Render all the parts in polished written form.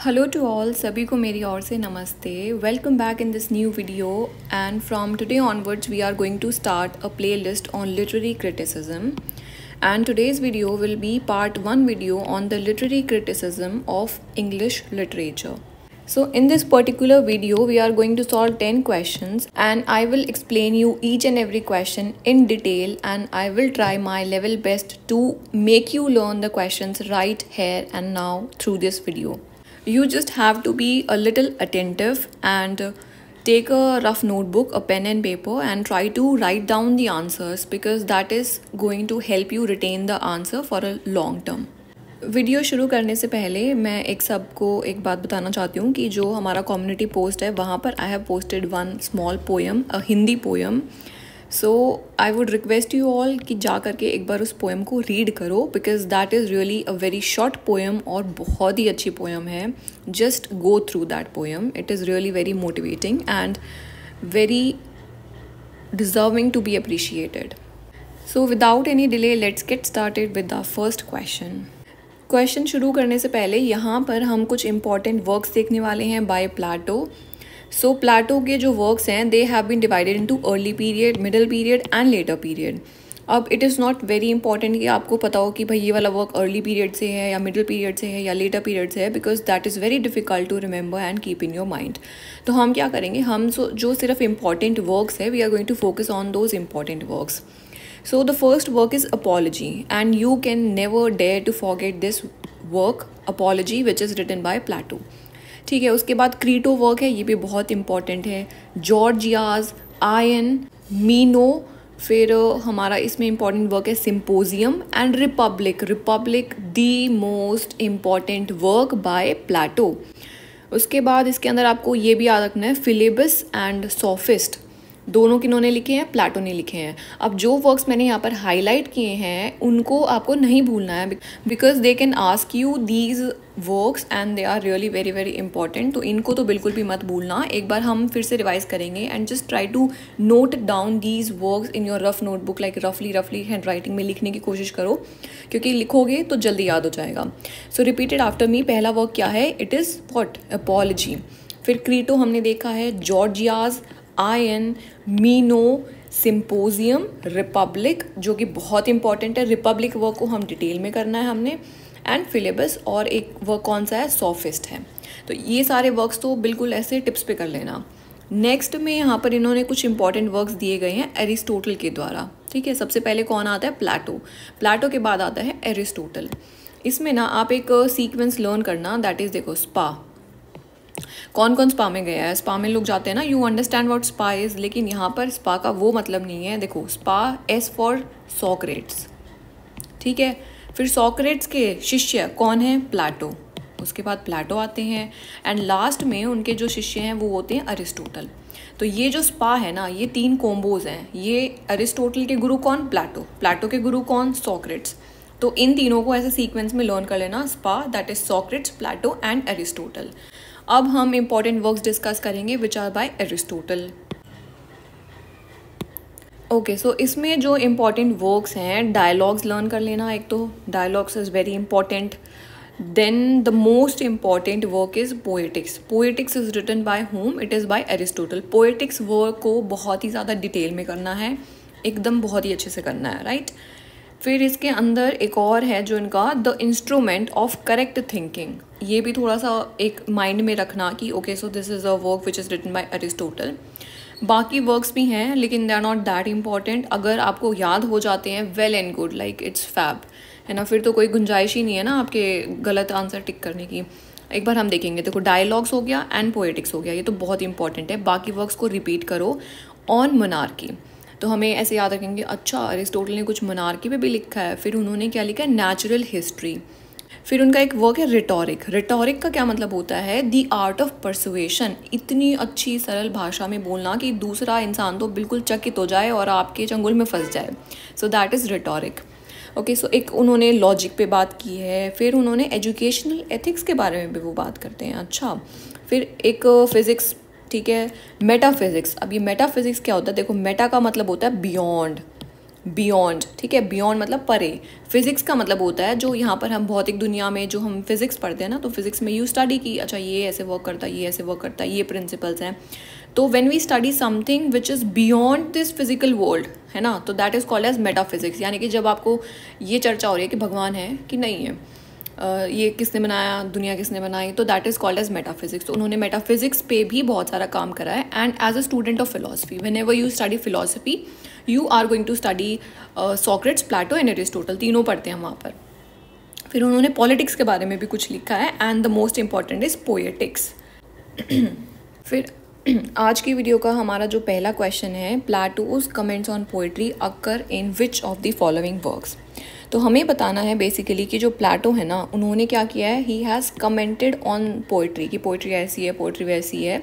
Hello to all, सभी को मेरी ओर से नमस्ते। Welcome back in this new video and from today onwards we are going to start a playlist on literary criticism and today's video will be part 1 video on the literary criticism of English literature. So in this particular video we are going to solve 10 questions and I will explain you each and every question in detail and I will try my level best to make you learn the questions right here and now through this video. You just have to be a little attentive and take a rough notebook, a pen and paper and try to write down the answers because that is going to help you retain the answer for a long term. Video शुरू करने से पहले मैं सबको एक बात बताना चाहती हूँ कि जो हमारा कम्युनिटी पोस्ट है वहाँ पर I have posted one small poem, a Hindi poem. So I would request you all कि जा करके एक बार उस पोएम को रीड करो because that is really a very short poem और बहुत ही अच्छी पोएम है. Just go through that poem. It is really very motivating and very deserving to be appreciated. So without any delay let's get started with the first question. Question शुरू करने से पहले यहाँ पर हम कुछ इंपॉर्टेंट वर्क्स देखने वाले हैं बाय प्लेटो. सो प्लेटो के जो वर्क्स हैं they have been divided into early period, middle period and later period. अब it is not very important कि आपको पता हो कि भाई ये वाला वर्क अर्ली पीरियड से है या मिडिल पीरियड से है या लेटर पीरियड से है because that is very difficult to remember and keep in your mind. तो हम क्या करेंगे, हम जो सिर्फ इंपॉर्टेंट वर्क्स है we are going to focus on those important works. So the first work is Apology and you can never dare to forget this work, Apology, which is written by Plato. ठीक है. उसके बाद Crito work है, ये भी बहुत important है. Gorgias, Ion, Meno. फिर हमारा इसमें इंपॉर्टेंट वर्क है Symposium and Republic. Republic the most important work by Plato. उसके बाद इसके अंदर आपको ये भी याद रखना है फिलिबस एंड सोफिस्ट. दोनों किन्होंने लिखे हैं, प्लेटो ने लिखे हैं. अब जो वर्क्स मैंने यहाँ पर हाईलाइट किए हैं उनको आपको नहीं भूलना है because they can ask you these works and they are really very very important. तो इनको तो बिल्कुल भी मत भूलना. एक बार हम फिर से रिवाइज करेंगे and just try to note down these works in your rough notebook. Like रफली हैंड राइटिंग में लिखने की कोशिश करो क्योंकि लिखोगे तो जल्दी याद हो जाएगा. सो रिपीटेड आफ्टर मी. पहला वर्क क्या है, इट इज़ व्हाट, अपॉलजी. फिर क्रीटो हमने देखा है, जॉर्जियाज, आयन, मीनो, सिम्पोजियम, रिपब्लिक जो कि बहुत इंपॉर्टेंट है. रिपब्लिक वर्क को हम डिटेल में करना है हमने. एंड फिलिबस और एक वर्क कौन सा है, सोफिस्ट है. तो ये सारे वर्क्स तो बिल्कुल ऐसे टिप्स पे कर लेना. नेक्स्ट में यहाँ पर इन्होंने कुछ इंपॉर्टेंट वर्क्स दिए गए हैं एरिस्टोटल के द्वारा. ठीक है. सबसे पहले कौन आता है, प्लेटो. प्लेटो के बाद आता है एरिस्टोटल. इसमें ना आप एक सीक्वेंस लर्न करना, दैट इज़ देखो स्पा. कौन कौन स्पा में गया है, स्पा में लोग जाते हैं ना, you understand what spa is. लेकिन यहाँ पर स्पा का वो मतलब नहीं है. देखो स्पा एस फॉर सॉक्रेट्स. ठीक है. फिर सॉक्रेट्स के शिष्य कौन है, प्लेटो. उसके बाद प्लेटो आते हैं एंड लास्ट में उनके जो शिष्य हैं वो होते हैं अरिस्टोटल. तो ये जो स्पा है ना, ये 3 कॉम्बोज हैं. ये अरिस्टोटल के गुरु कौन, प्लेटो. प्लेटो के गुरु कौन, सॉक्रेट्स. तो इन तीनों को ऐसे सीक्वेंस में लर्न कर लेना, स्पा that is Socrates, Plato and Aristotle. अब हम इंपॉर्टेंट वर्क्स डिस्कस करेंगे which are by Aristotle. Okay. So इसमें जो इम्पॉर्टेंट वर्क्स हैं, डायलॉग्स लर्न कर लेना. एक तो dialogues is very important. Then the most important work is Poetics. Poetics is written by Homer, it is by Aristotle. Poetics work को बहुत ही ज़्यादा डिटेल में करना है, एकदम बहुत ही अच्छे से करना है. राइट. फिर इसके अंदर एक और है जो इनका the instrument of correct thinking. ये भी थोड़ा सा एक माइंड में रखना कि okay so this is a work which is written by Aristotle. बाकी वर्क्स भी हैं लेकिन they are not that important. अगर आपको याद हो जाते हैं well and good, like it's fab, है ना. फिर तो कोई गुंजाइश ही नहीं है ना आपके गलत आंसर टिक करने की. एक बार हम देखेंगे. देखो डायलॉग्स हो गया एंड पोएटिक्स हो गया, ये तो बहुत इंपॉर्टेंट है. बाकी वर्क्स को रिपीट करो. ऑन मोनार्की, तो हमें ऐसे याद रखेंगे, अच्छा अरिस्टोटल ने कुछ मोनार्की पे भी लिखा है. फिर उन्होंने क्या लिखा है, नेचुरल हिस्ट्री. फिर उनका एक वर्क है रिटोरिक. रिटोरिक का क्या मतलब होता है, द आर्ट ऑफ परसुएशन. इतनी अच्छी सरल भाषा में बोलना कि दूसरा इंसान तो बिल्कुल चकित हो जाए और आपके चंगुल में फंस जाए. So that is rhetoric. Okay. So एक उन्होंने लॉजिक पे बात की है. फिर उन्होंने एजुकेशनल एथिक्स के बारे में भी वो बात करते हैं. अच्छा. फिर एक फिज़िक्स. ठीक है. मेटाफिज़िक्स. अब ये मेटाफिज़िक्स क्या होता है, देखो मेटा का मतलब होता है बियॉन्ड. बियॉन्ड, ठीक है, बियॉन्ड मतलब परे। फिजिक्स का मतलब होता है जो यहाँ पर हम भौतिक दुनिया में जो हम फिजिक्स पढ़ते हैं ना, तो फिजिक्स में यू स्टडी की अच्छा ये ऐसे वर्क करता है, ये ऐसे वर्क करता है, ये प्रिंसिपल्स हैं। तो when we study something which is beyond this physical world, है ना, तो that is called as metaphysics. यानी कि जब आपको ये चर्चा हो रही है कि भगवान है कि नहीं है, ये किसने बनाया, दुनिया किसने बनाई, तो that is called as metaphysics. तो उन्होंने मेटाफिजिक्स पे भी बहुत सारा काम करा है। And as a student of philosophy, whenever you study philosophy you are going to study Socrates, Plato and Aristotle, तीनों पढ़ते हैं वहाँ पर। फिर उन्होंने पॉलिटिक्स के बारे में भी कुछ लिखा है and the most important is poetics. फिर आज की वीडियो का हमारा जो पहला क्वेश्चन है, Plato's comments on poetry occur in which of the following works. तो हमें बताना है बेसिकली कि जो प्लेटो है ना, उन्होंने क्या किया है, he has commented on poetry, कि पोएट्री ऐसी है, पोएट्री वैसी है।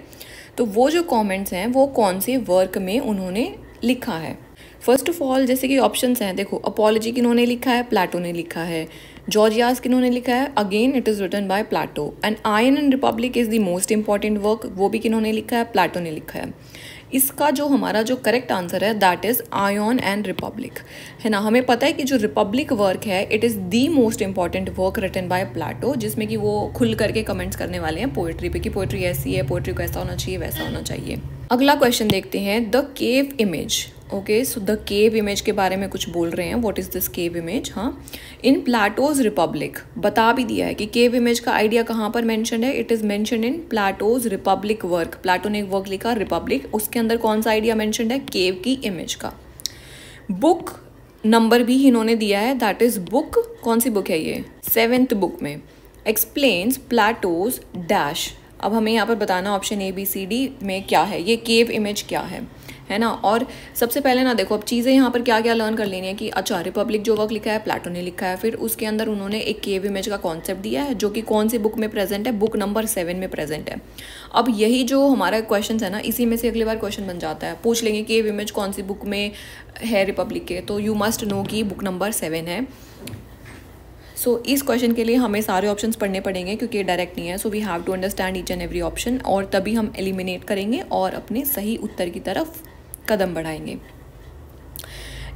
तो वो जो कमेंट्स हैं वो कौन से वर्क में उन्होंने लिखा है। फर्स्ट ऑफ ऑल जैसे कि ऑप्शंस हैं, देखो, अपॉलॉजी किन्होंने लिखा है, प्लेटो ने लिखा है। जॉर्जियास किन्होंने लिखा है, again it is written by Plato. And Ion and Republic is the most important work, वो भी किन्होंने लिखा है, प्लेटो ने लिखा है। इसका जो हमारा जो करेक्ट आंसर है that is Ion and Republic, है ना। हमें पता है कि जो रिपब्लिक वर्क है it is the most important work written by Plato, जिसमें कि वो खुल करके कमेंट्स करने वाले हैं पोएट्री पे कि पोएट्री ऐसी है, पोएट्री को ऐसा होना चाहिए, वैसा होना चाहिए। अगला क्वेश्चन देखते हैं, the cave image. Okay, so the cave image के बारे में कुछ बोल रहे हैं, what is this cave image. हाँ, इन प्लेटोज रिपब्लिक बता भी दिया है कि केव इमेज का आइडिया कहाँ पर मेंशन है, it is mention in Plato's Republic work. Plato ने एक वर्क लिखा रिपब्लिक, उसके अंदर कौन सा आइडिया मेंशन है, केव की इमेज का। बुक नंबर भी इन्होंने दिया है, दैट इज़ बुक, कौन सी बुक है ये, 7th बुक में। Explains Plato's dash. अब हमें यहाँ पर बताना ऑप्शन ABCD में क्या है, ये केव इमेज क्या है ना। और सबसे पहले ना देखो, अब चीज़ें यहाँ पर क्या क्या लर्न कर लेनी है कि अच्छा रिपब्लिक जो वर्क लिखा है प्लेटो ने लिखा है, फिर उसके अंदर उन्होंने एक केव इमेज का कॉन्सेप्ट दिया है जो कि कौन सी बुक में प्रेजेंट है, बुक नंबर 7 में प्रेजेंट है। अब यही जो हमारा क्वेश्चन है ना, इसी में से अगली बार क्वेश्चन बन जाता है, पूछ लेंगे केव इमेज कौन सी बुक में है रिपब्लिक के, तो यू मस्ट नो कि बुक नंबर 7 है। सो इस क्वेश्चन के लिए हमें सारे ऑप्शंस पढ़ने पड़ेंगे क्योंकि ये डायरेक्ट नहीं है, so we have to understand each and every option, और तभी हम एलिमिनेट करेंगे और अपने सही उत्तर की तरफ कदम बढ़ाएंगे।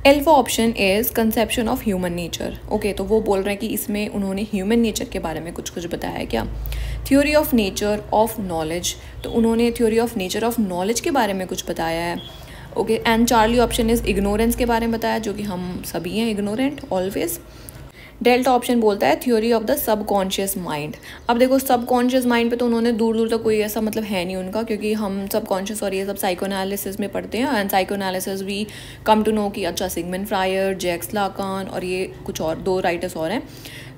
Alpha option is conception of human nature. Okay, तो वो बोल रहे हैं कि इसमें उन्होंने ह्यूमन नेचर के बारे में कुछ बताया है क्या। Theory of nature of knowledge, तो उन्होंने theory of nature of knowledge के बारे में कुछ बताया है। Okay, and Charlie option is ignorance के बारे में बताया, जो कि हम सभी हैं इग्नोरेंट ऑलवेज। डेल्टा ऑप्शन बोलता है theory of the subconscious mind. अब देखो सबकॉन्शियस माइंड पे तो उन्होंने दूर दूर तक कोई ऐसा मतलब है नहीं उनका, क्योंकि हम सबकॉन्शियस और ये सब साइकोएनालिसिस में पढ़ते हैं, and psychoanalysis we come to know कि अच्छा सिगमंड फ्रायर, जैक्स लाकान और ये कुछ और 2 राइटर्स और हैं,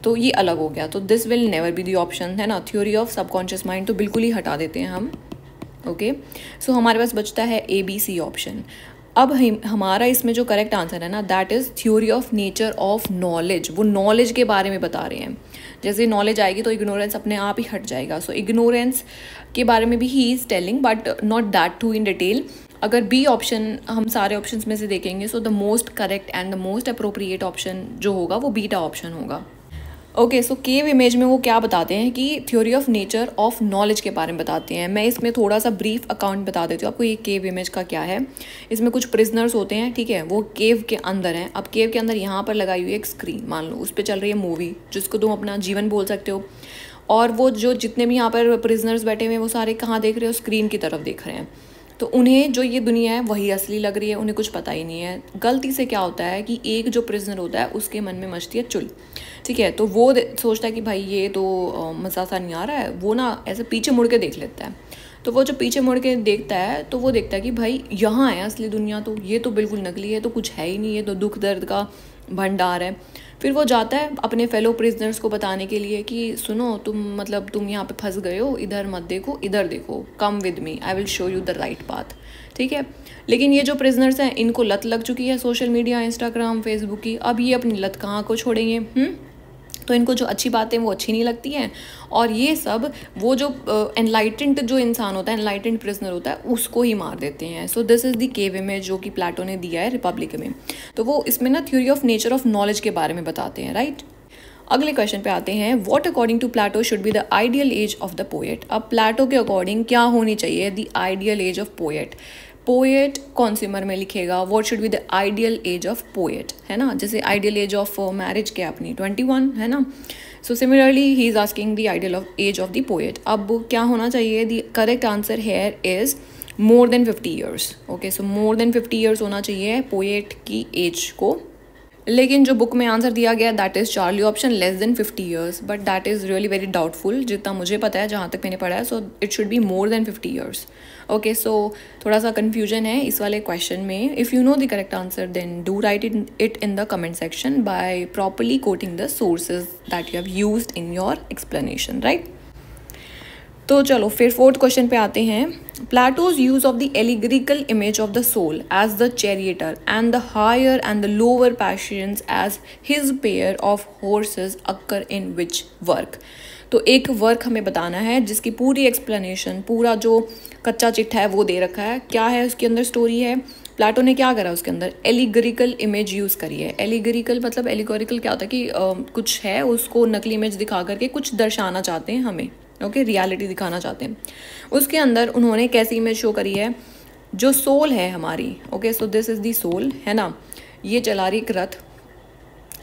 तो ये अलग हो गया। तो this will never be the option, है ना। थ्योरी ऑफ सबकॉन्शियस माइंड तो बिल्कुल ही हटा देते हैं हम। ओके, सो हमारे पास बचता है ABC ऑप्शन। अब हमारा इसमें जो करेक्ट आंसर है ना, that is theory of nature of knowledge. वो नॉलेज के बारे में बता रहे हैं, जैसे नॉलेज आएगी तो इग्नोरेंस अपने आप ही हट जाएगा। सो इग्नोरेंस के बारे में भी he is telling, but not that too in detail. अगर B ऑप्शन हम सारे ऑप्शंस में से देखेंगे, so the most correct and the most appropriate option जो होगा वो बीटा ऑप्शन होगा। ओके, सो केव इमेज में वो क्या बताते हैं कि theory of nature of knowledge के बारे में बताते हैं। मैं इसमें थोड़ा सा ब्रीफ अकाउंट बता देती हूँ आपको, ये केव इमेज का क्या है। इसमें कुछ प्रिजनर्स होते हैं, ठीक है, वो केव के अंदर हैं। अब केव के अंदर यहाँ पर लगाई हुई है एक स्क्रीन, मान लो उस पर चल रही है मूवी, जिसको तुम अपना जीवन बोल सकते हो। और वो जो जितने भी यहाँ पर प्रिजनर्स बैठे हुए हैं वो सारे कहाँ देख रहे हो, स्क्रीन की तरफ देख रहे हैं। तो उन्हें जो ये दुनिया है वही असली लग रही है, उन्हें कुछ पता ही नहीं है। गलती से क्या होता है कि एक जो प्रिजनर होता है उसके मन में मचती है चुल, ठीक है, तो वो सोचता है कि भाई ये तो मज़ा सा नहीं आ रहा है, वो ना ऐसे पीछे मुड़ के देख लेता है। तो वो जो पीछे मुड़ के देखता है तो वो देखता है कि भाई यहाँ है असली दुनिया, तो ये तो बिल्कुल नकली है, तो कुछ है ही नहीं, है तो दुख दर्द का भंडार है। फिर वो जाता है अपने फेलो प्रिजनर्स को बताने के लिए कि सुनो तुम यहाँ पे फंस गए हो, इधर मत देखो, इधर देखो, come with me, I will show you the right path, ठीक है। लेकिन ये जो प्रिजनर्स हैं इनको लत लग चुकी है सोशल मीडिया, इंस्टाग्राम, फेसबुक की। अब ये अपनी लत कहाँ को छोड़ेंगे, तो इनको जो अच्छी बातें वो अच्छी नहीं लगती हैं, और ये सब वो जो एनलाइटेंड जो इंसान होता है, एनलाइटेंड प्रिजनर होता है, उसको ही मार देते हैं। सो this is the cave image जो कि प्लेटो ने दिया है रिपब्लिक में। तो वो इसमें ना theory of nature of knowledge के बारे में बताते हैं, राइट। अगले क्वेश्चन पे आते हैं, what according to Plato should be the ideal age of the poet. अब प्लेटो के अकॉर्डिंग क्या होनी चाहिए the ideal age of poet. Poet कंज्यूमर में लिखेगा what should be the ideal age of poet, है ना, जैसे आइडियल एज ऑफ मैरिज क्या अपनी 21, है ना. So similarly he is asking the ideal of age of the poet. अब क्या होना चाहिए, the correct answer here is more than 50 years. Okay, so more than 50 years होना चाहिए पोएट की एज को. लेकिन जो बुक में आंसर दिया गया that is Charlie option less than 50 years, but that is really very doubtful जितना मुझे पता है, जहाँ तक मैंने पढ़ा है. So it should be more than 50 years. Okay, so थोड़ा सा कन्फ्यूजन है इस वाले क्वेश्चन में. If you know the correct answer then do write it in the comment section by properly quoting the sources that you have used in your explanation, right. तो चलो फिर fourth question पे आते हैं. Plato's use of the allegorical image of the soul as the charioteer and the higher and the lower passions as his pair of horses occur in which work. तो एक work हमें बताना है जिसकी पूरी एक्सप्लेनेशन, पूरा जो कच्चा चिट्ठा है वो दे रखा है. क्या है उसके अंदर स्टोरी है, प्लेटो ने क्या करा उसके अंदर, एलिगरिकल इमेज यूज़ करी है. एलिगरिकल मतलब एलिगोरिकल क्या होता है कि कुछ है उसको नकली इमेज दिखा करके कुछ दर्शाना चाहते हैं हमें. ओके, रियलिटी दिखाना चाहते हैं. उसके अंदर उन्होंने कैसी इमेज शो करी है, जो सोल है हमारी. Okay, so this is the soul, है ना. ये चला रही एक रथ,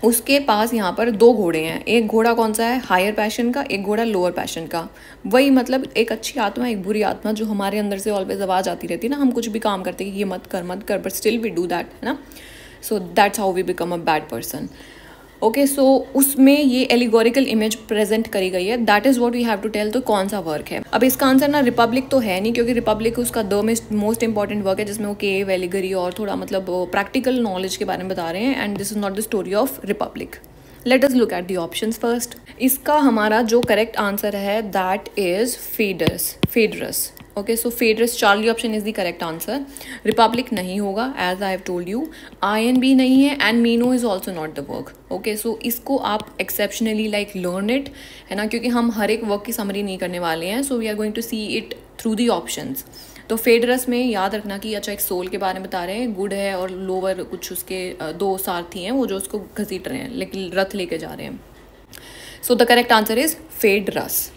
उसके पास यहाँ पर 2 घोड़े हैं. एक घोड़ा कौन सा है, हायर पैशन का, एक घोड़ा लोअर पैशन का. वही मतलब एक अच्छी आत्मा, एक बुरी आत्मा, जो हमारे अंदर से ऑलवेज आवाज़ आती रहती है ना, हम कुछ भी काम करते हैं कि ये मत कर, but still we do that, है ना. So that's how we become a bad person. Okay, so उसमें ये एलिगोरिकल इमेज प्रेजेंट करी गई है. That is what we have to tell. तो कौन सा वर्क है. अब इसका आंसर ना रिपब्लिक तो है नहीं, क्योंकि रिपब्लिक उसका मोस्ट इंपॉर्टेंट वर्क है जिसमें वो केव, एलिगरी और थोड़ा मतलब प्रैक्टिकल नॉलेज के बारे में बता रहे हैं. And this is not the story of Republic. Let us look at the options first. इसका हमारा जो करेक्ट आंसर है that is Phaedrus. Okay, so Phaedrus, Charlie option is the correct answer. Republic नहीं होगा as I have told you. Ion भी नहीं है and Meno is also not the work. Okay, so इसको आप एक्सेप्शनली लाइक लर्न इट, है ना, क्योंकि हम हर एक वर्क की समरी नहीं करने वाले हैं. So we are going to see it through the options. तो फेडरस में याद रखना कि अच्छा एक सोल के बारे में बता रहे हैं, गुड है और लोअर कुछ उसके 2 सारथी हैं वो जो उसको घसीट रहे हैं, लेकिन रथ लेके जा रहे हैं. So the correct answer is Phaedrus.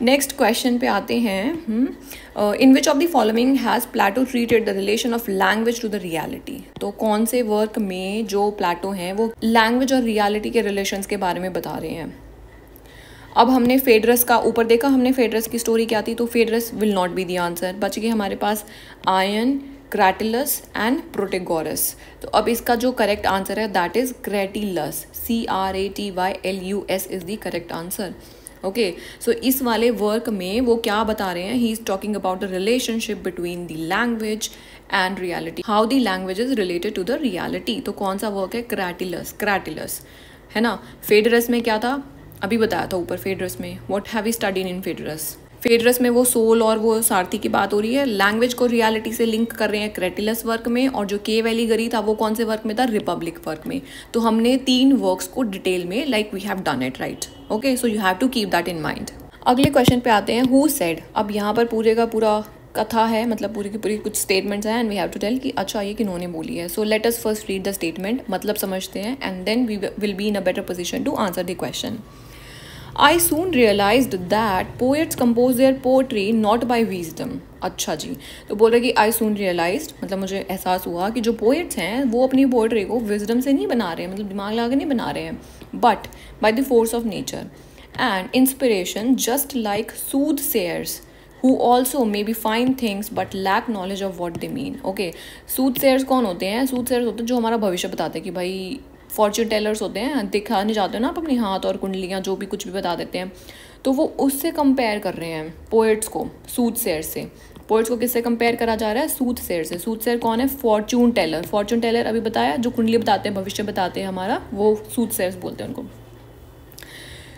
Next question पे आते हैं. In which of the following has Plato treated the relation of language to the reality. तो कौन से वर्क में जो प्लेटो हैं वो लैंग्वेज और रियलिटी के रिलेशंस के बारे में बता रहे हैं. अब हमने फेडरस का ऊपर देखा, हमने फेडरस की स्टोरी क्या थी, तो Phaedrus will not be the answer. बच गए हमारे पास आयन, क्रैटिलस एंड प्रोटेगोरस. तो अब इसका जो करेक्ट आंसर है that is Cratylus. CRATYLUS is the correct answer. Okay, so इस वाले वर्क में वो क्या बता रहे हैं, he is talking about the relationship between the language and reality, how the language is related to the reality. तो कौन सा वर्क है, क्रैटिलस, है ना. फेडरस में क्या था, अभी बताया था ऊपर. फेडरस में what have we studied in Phaedrus. Phaedrus में वो सोल और वो सारथी की बात हो रही है. लैंग्वेज को रियलिटी से लिंक कर रहे हैं क्रैटिलस वर्क में. और जो केव एलिगरी था वो कौन से वर्क में था, रिपब्लिक वर्क में. तो हमने 3 वर्क्स को डिटेल में like we have done it, right. Okay, so you have to keep that in mind. अगले क्वेश्चन पे आते हैं. Who said. अब यहाँ पर पूरे का पूरा कथा है, मतलब पूरी की पूरी कुछ स्टेटमेंट्स हैं and we have to tell कि अच्छा ये किन्होंने बोली है. So let us first read the statement, मतलब समझते हैं, and then we will be in a better position to answer the question. I soon realized that poets compose their poetry not by wisdom. अच्छा जी, तो बोल रहे कि I soon realized मतलब मुझे एहसास हुआ कि जो poets हैं वो अपनी पोएट्री को wisdom से नहीं बना रहे हैं, मतलब दिमाग लगा के नहीं बना रहे हैं, but by the force of nature and inspiration, just like soothsayers who also maybe find things but lack knowledge of what they mean. Okay, soothsayers कौन होते हैं, soothsayers होते हैं जो हमारा भविष्य बताते हैं कि भाई फॉर्च्यून टेलर्स होते हैं, दिखाने जाते हैं ना आप अपनी हाथ और कुंडलियाँ जो भी कुछ भी बता देते हैं. तो वो उससे कंपेयर कर रहे हैं पोएट्स को सूथसेयर से. पोएट्स को किससे कंपेयर करा जा रहा है, सूथसेयर से. सूथसेयर कौन है, फॉर्च्यून टेलर. फॉर्च्यून टेलर अभी बताया, जो कुंडली बताते हैं, भविष्य बताते हैं हमारा, वो सूथसेयर्स बोलते हैं उनको.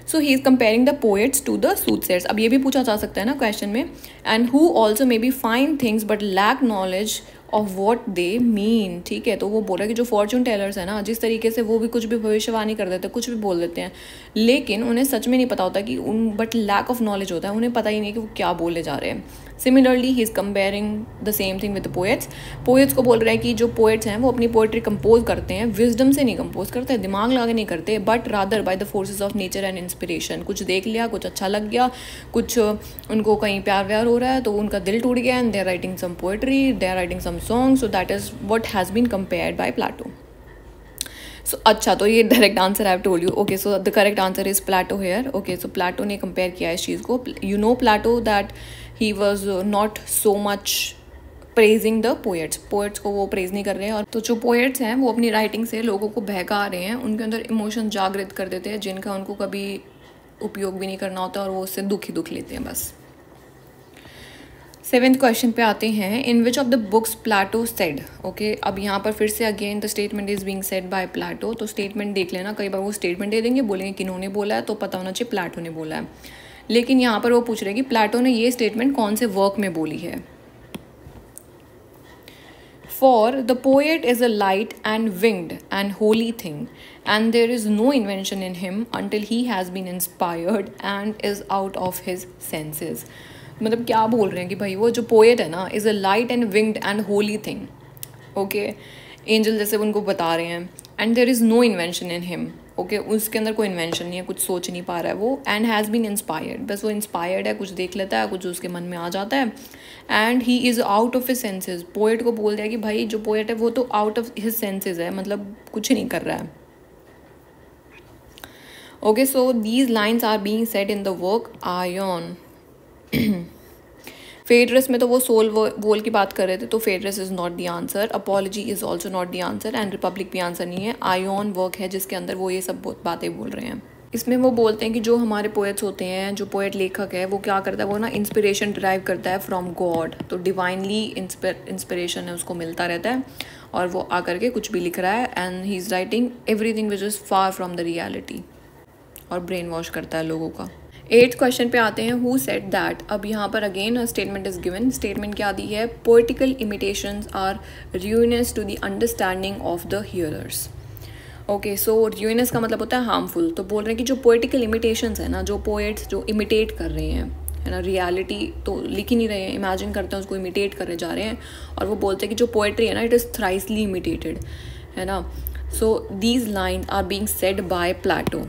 So he is comparing the poets to the soothsayers. अब ये भी पूछा जा सकता है ना क्वेश्चन में. And who also may be fine things but lack knowledge of what they mean, ठीक है। तो वो बोल रहा है कि जो फॉर्चून टेलर्स है ना, जिस तरीके से वो भी कुछ भी भविष्यवाणी कर देते हैं, कुछ भी बोल देते हैं, लेकिन उन्हें सच में नहीं पता होता कि बट लैक ऑफ नॉलेज होता है, उन्हें पता ही नहीं कि वो क्या बोले जा रहे हैं। Similarly he is comparing the same thing with poets. Poets को बोल रहा है कि जो पोएट्स हैं वो अपनी पोएट्री कंपोज करते हैं, विजडम से नहीं कंपोज करते, दिमाग लगा के नहीं करते, but rather by the forces of nature and inspiration. कुछ देख लिया, कुछ अच्छा लग गया, कुछ उनको कहीं प्यार व्यार हो रहा है तो उनका दिल टूट गया, and they are writing some poetry, they are writing some song, so that is what has been compared by Plato. So अच्छा, तो ये direct answer I have told you. Okay, so the correct answer is Plato here. Okay, so Plato ने compare किया इस चीज़ को। You know Plato that he was not so much praising the poets, poets को वो praise नहीं कर रहे हैं। और तो जो पोएट्स हैं वो अपनी राइटिंग से लोगों को बहका रहे हैं, उनके अंदर इमोशन जागृत कर देते हैं जिनका उनको कभी उपयोग भी नहीं करना होता, और वो उससे दुख ही दुख लेते हैं बस। 7th क्वेश्चन पे आते हैं, in which of the books Plato said. Okay, अब यहाँ पर फिर से again the statement is being said by Plato. तो स्टेटमेंट देख लेना, कई बार वो स्टेटमेंट दे देंगे, बोलेंगे किन्होंने बोला है, तो पता होना चाहिए प्लेटो ने बोला है, लेकिन यहाँ पर वो पूछ रहे हैं कि प्लेटो ने ये स्टेटमेंट कौन से वर्क में बोली है। For the poet is a light and winged and holy thing, and there is no invention in him until he has been inspired and is out of his senses. मतलब क्या बोल रहे हैं कि भाई वो जो पोएट है ना, is a light and winged and holy thing. Okay, angel जैसे उनको बता रहे हैं, and there is no invention in him. Okay, उसके अंदर कोई इन्वेंशन नहीं है, कुछ सोच नहीं पा रहा है वो, एंड हैज़ बीन इंस्पायर्ड, बस वो इंस्पायर्ड है, कुछ देख लेता है, कुछ उसके मन में आ जाता है, and he is out of his senses. Poet को बोल दिया कि भाई जो पोएट है वो तो आउट ऑफ हिज सेंसेस है, मतलब कुछ नहीं कर रहा है। Okay, so these lines are being said in the work Ion. Phaedrus में तो वो सोल वोल की बात कर रहे थे, तो Phaedrus is not the answer, Apology is also not the answer, and Republic भी आंसर नहीं है। आयोन वर्क है जिसके अंदर वो ये सब बातें बोल रहे हैं। इसमें वो बोलते हैं कि जो हमारे पोएट्स होते हैं, जो पोएट लेखक है, वो क्या करता है, वो ना इंस्पिरेशन ड्राइव करता है फ्रॉम गॉड, तो डिवाइनली इंस्पिरेशन है उसको मिलता रहता है, और वो आकर के कुछ भी लिख रहा है, and he is writing everything which is far from the reality, और ब्रेन वॉश करता है लोगों का। 8th क्वेश्चन पे आते हैं, हु सेड दैट। अब यहाँ पर again statement is given. Statement क्या दी है, poetical imitations are ruinous to the understanding of the hearers. Okay, so ruinous का मतलब होता है हार्मफुल। तो बोल रहे हैं कि जो पोएटिकल इमिटेशंस है ना, जो पोएट्स जो इमिटेट कर रहे हैं, है ना, रियलिटी तो लिख ही नहीं रहे हैं, इमेजिन करते हैं उसको, इमिटेट करे जा रहे हैं, और वो बोलते हैं कि जो पोएट्री है ना, इट इज़ थ्राइसली इमिटेटेड, है ना। So these lines are being said by Plato.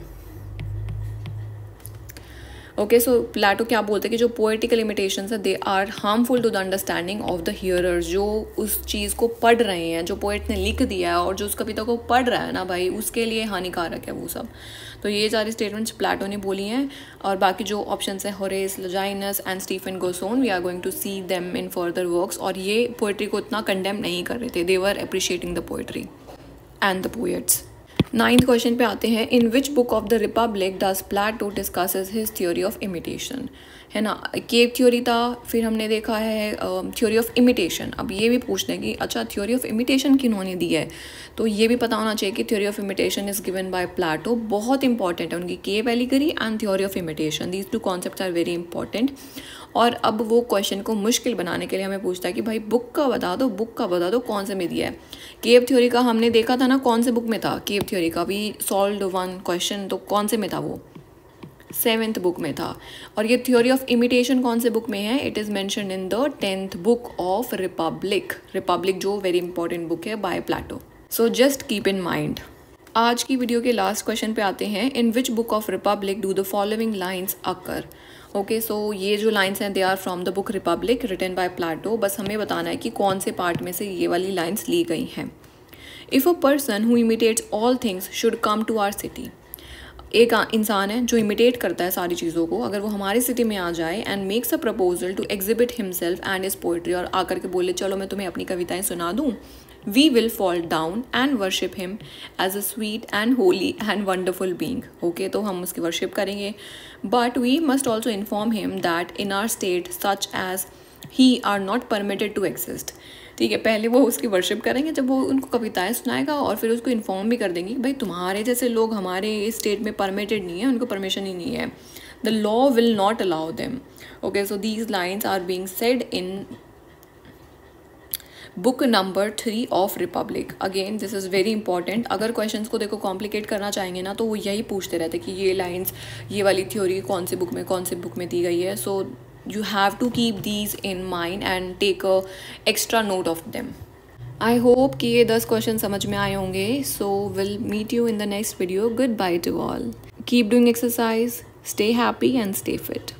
Okay, so Plato क्या बोलते हैं कि जो पोएटिकल इमिटेशंस है, they are harmful to the understanding of the hearers. जो उस चीज़ को पढ़ रहे हैं, जो पोएट ने लिख दिया है और जो उस कविता को पढ़ रहा है ना भाई, उसके लिए हानिकारक है वो सब। तो ये सारी स्टेटमेंट्स प्लेटो ने बोली हैं, और बाकी जो ऑप्शंस हैं, Horace, Longinus and Stephen Gosson, we are going to see them in further works. और ये पोएट्री को इतना कंडेम नहीं कर रहे थे, they were appreciating the poetry and the poets. 9th question पे आते हैं, in which book of the Republic does Plato discusses his theory of imitation, है ना। केव थ्योरी था, फिर हमने देखा है थ्योरी ऑफ इमिटेशन। अब ये भी पूछना है कि अच्छा थ्योरी ऑफ इमिटेशन किन्होंने दी है, तो ये भी पता होना चाहिए कि theory of imitation is given by Plato. बहुत इंपॉर्टेंट है उनकी cave allegory and theory of imitation, these 2 concepts are very important. और अब वो क्वेश्चन को मुश्किल बनाने के लिए हमें पूछता है कि भाई बुक का बता दो, बुक का बता दो कौन से में दिया है। केव थ्योरी का हमने देखा था ना, कौन से बुक में था केव थ्योरी का, वी सॉल्व्ड 1 क्वेश्चन, तो कौन से में था वो, 7th बुक में था। और ये थ्योरी ऑफ इमिटेशन कौन से बुक में है, it is mentioned in the 10th book of Republic. Republic जो वेरी इंपॉर्टेंट बुक है by Plato, so just keep in mind. आज की वीडियो के लास्ट क्वेश्चन पे आते हैं, in which book of Republic do the following lines occur. Okay, so ये जो लाइन्स हैं, they are from the book Republic written by Plato. बस हमें बताना है कि कौन से पार्ट में से ये वाली लाइन्स ली गई हैं। If a person who imitates all things should come to our city. एक इंसान है जो इमिटेट करता है सारी चीज़ों को, अगर वो हमारी सिटी में आ जाए and makes a proposal to exhibit himself and his poetry, और आकर के बोले चलो मैं तुम्हें अपनी कविताएं सुना दूँ, we will fall down and worship him as a sweet and holy and wonderful being. Okay, तो हम उसकी worship करेंगे, but we must also inform him that in our state such as he are not permitted to exist. ठीक है, पहले वो उसकी worship करेंगे, जब वो उनको कविताएं सुनाएगा, और फिर उसको इन्फॉर्म भी कर देंगे कि भाई तुम्हारे जैसे लोग हमारे इस स्टेट में परमिटेड नहीं है, उनको परमिशन ही नहीं है, the law will not allow them. Okay, so these lines are being said in book number 3 of Republic. Again this is very important. अगर क्वेश्चंस को देखो कॉम्प्लिकेट करना चाहेंगे ना तो वो यही पूछते रहते कि ये लाइंस, ये वाली थ्योरी कौन सी बुक में दी गई है। So you have to keep these in mind and take a extra note of them. I hope कि ये 10 क्वेश्चन समझ में आए होंगे। So will meet you in the next video. Goodbye to all. Keep doing exercise, stay happy and stay fit.